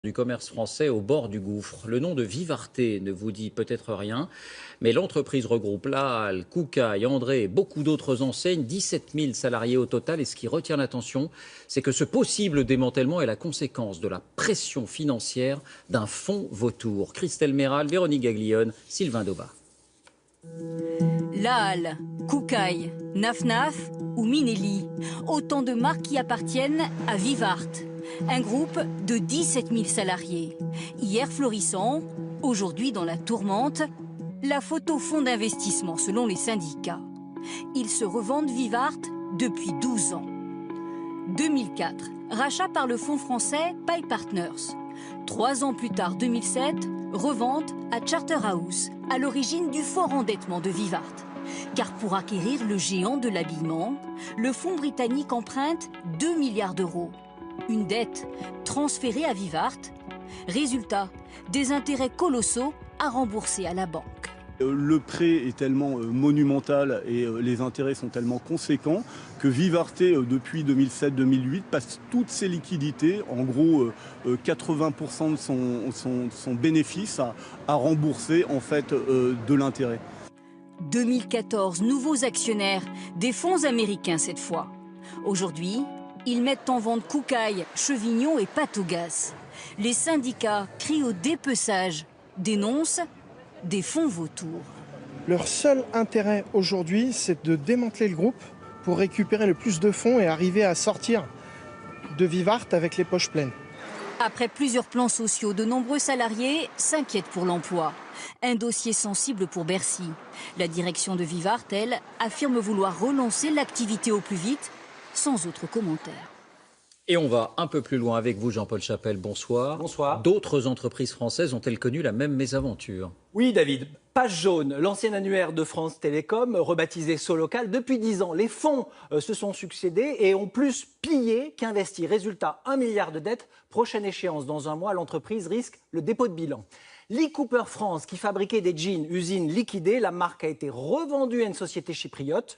Du commerce français au bord du gouffre. Le nom de Vivarte ne vous dit peut-être rien, mais l'entreprise regroupe Laal, Koukaï, André et beaucoup d'autres enseignes, 17 000 salariés au total. Et ce qui retient l'attention, c'est que ce possible démantèlement est la conséquence de la pression financière d'un fonds vautour. Christelle Méral, Véronique Gaglione, Sylvain Doba. Laal, Koukaï, Naf ou Minelli, autant de marques qui appartiennent à Vivarte. Un groupe de 17 000 salariés. Hier florissant, aujourd'hui dans la tourmente, la faute au fonds d'investissement selon les syndicats. Ils se revendent Vivarte depuis 12 ans. 2004, rachat par le fonds français Pay Partners. 3 ans plus tard, 2007, revente à Charterhouse, à l'origine du fort endettement de Vivarte. Car pour acquérir le géant de l'habillement, le fonds britannique emprunte 2 milliards d'euros. Une dette transférée à Vivarte. Résultat, des intérêts colossaux à rembourser à la banque. Le prêt est tellement monumental et les intérêts sont tellement conséquents que Vivarte, depuis 2007-2008, passe toutes ses liquidités, en gros 80% de son bénéfice, à rembourser en fait de l'intérêt. 2014, nouveaux actionnaires, des fonds américains cette fois. Aujourd'hui, ils mettent en vente Koukaï, Chevignon et Patogas. Les syndicats crient au dépeçage, dénoncent des fonds vautours. Leur seul intérêt aujourd'hui, c'est de démanteler le groupe pour récupérer le plus de fonds et arriver à sortir de Vivarte avec les poches pleines. Après plusieurs plans sociaux, de nombreux salariés s'inquiètent pour l'emploi. Un dossier sensible pour Bercy. La direction de Vivarte, elle, affirme vouloir relancer l'activité au plus vite, sans autre commentaire. Et on va un peu plus loin avec vous, Jean-Paul Chapelle. Bonsoir. Bonsoir. D'autres entreprises françaises ont-elles connu la même mésaventure? Oui, David. Page jaune, l'ancien annuaire de France Télécom, rebaptisé Solocal. Depuis 10 ans, les fonds se sont succédés et ont plus pillé qu'investi. Résultat, 1 milliard de dettes. Prochaine échéance, dans un mois, l'entreprise risque le dépôt de bilan. Lee Cooper France, qui fabriquait des jeans, usine liquidée, la marque a été revendue à une société chypriote.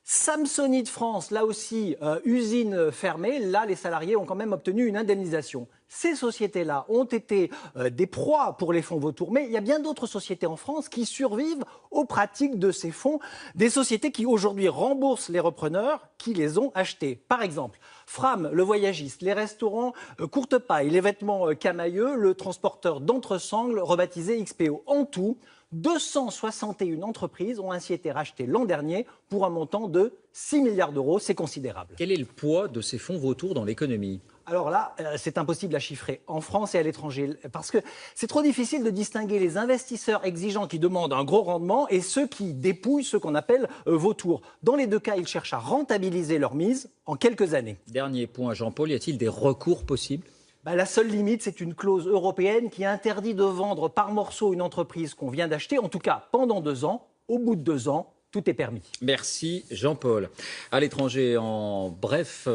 Samsonite France, là aussi, usine fermée. Là, les salariés ont quand même obtenu une indemnisation. Ces sociétés-là ont été des proies pour les fonds vautours. Mais il y a bien d'autres sociétés en France qui survivent aux pratiques de ces fonds. Des sociétés qui aujourd'hui remboursent les repreneurs qui les ont achetés. Par exemple, Fram, le voyagiste, les restaurants Courte Paille, les vêtements Camailleux, le transporteur d'entresangles rebaptisé XPO. En tout, 261 entreprises ont ainsi été rachetées l'an dernier pour un montant de 6 milliards d'euros. C'est considérable. Quel est le poids de ces fonds vautours dans l'économie? Alors là, c'est impossible à chiffrer en France et à l'étranger parce que c'est trop difficile de distinguer les investisseurs exigeants qui demandent un gros rendement et ceux qui dépouillent ce qu'on appelle vautours. Dans les deux cas, ils cherchent à rentabiliser leur mise en quelques années. Dernier point, Jean-Paul, y a-t-il des recours possibles? La seule limite, c'est une clause européenne qui interdit de vendre par morceaux une entreprise qu'on vient d'acheter, en tout cas pendant 2 ans. Au bout de 2 ans, tout est permis. Merci Jean-Paul. À l'étranger, en bref...